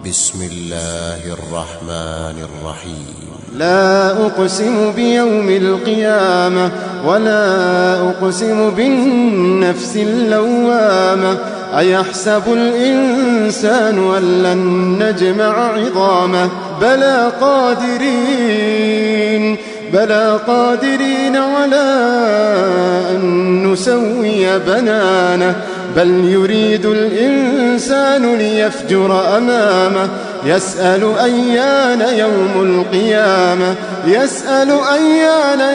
بسم الله الرحمن الرحيم. لا أقسم بيوم القيامة ولا أقسم بالنفس اللوامة أيحسب الإنسان أن لن نجمع عظامه بلى قادرين على أن نسوي بنانه بل يريد الإنسان ليفجر أمامه يسأل أيان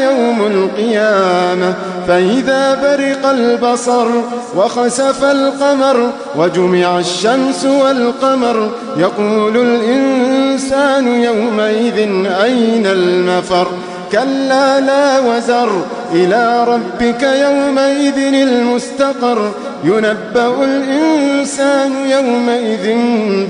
يوم القيامة فإذا برق البصر وخسف القمر وجمع الشمس والقمر يقول الإنسان يومئذ أين المفر كلا لا وزر إلى ربك يومئذ المستقر ينبأ الإنسان يومئذ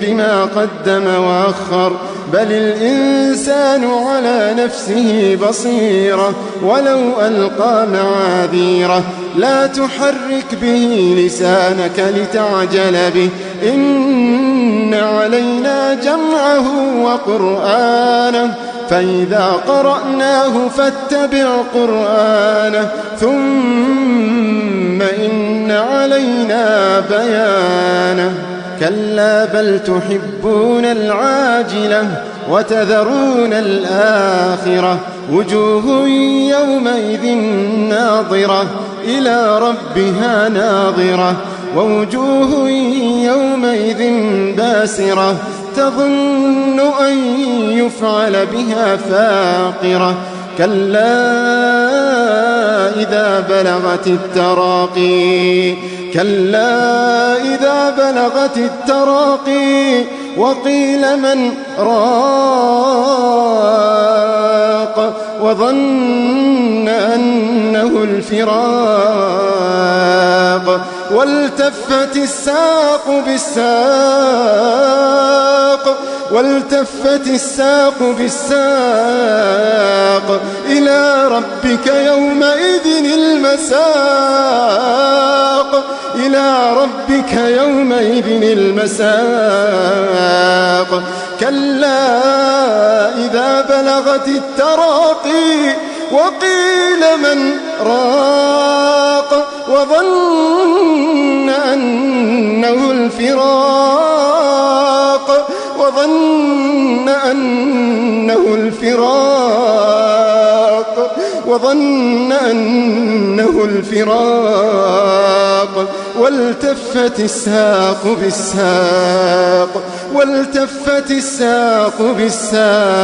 بما قدم وأخر بل الإنسان على نفسه بصيرة ولو ألقى معاذيره لا تحرك به لسانك لتعجل به إن علينا جمعه وقرآنه فإذا قرأناه فاتبع قرآنه ثم إن علينا بيانه كلا بل تحبون العاجلة وتذرون الآخرة وجوه يومئذ ناظرة إلى ربها ناظرة ووجوه يومئذ باسرة تظن أن يفعل بها فاقرة كلا إذا بلغت التراقي وقيل من راق وظن أنه الفراق والتفت الساق بالساق إلى ربك يومئذ المساق كلا إذا بلغت التراقي وقيل من راق وظن أنه الفراق والتفت الساق بالساق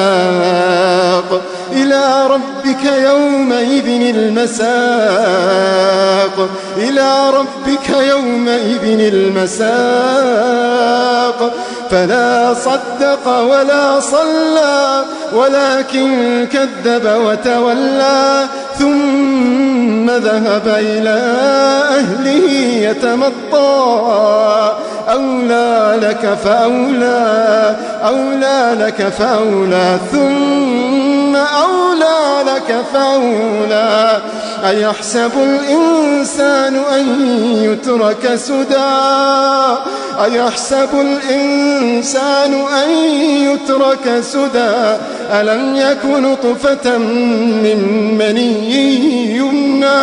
إلى ربك يومئذ المساق فلا صدق ولا صلى ولكن كذب وتولى ثم ذهب إلى أهله يتمطى أولى لك فأولى ثم أولى لك فأولى أيحسب الإنسان أن يترك سدى ألم يك نطفة من مني يمنى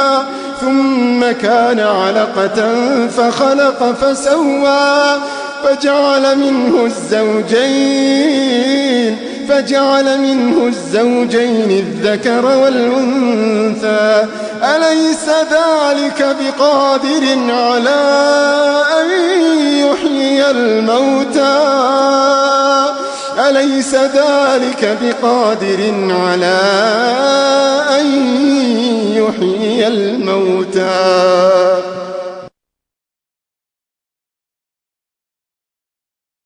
ثم كان علقة فخلق فسوى فجعل منه الزوجين الذكر والأنثى أليس ذلك بقادر على أن يحيي الموتى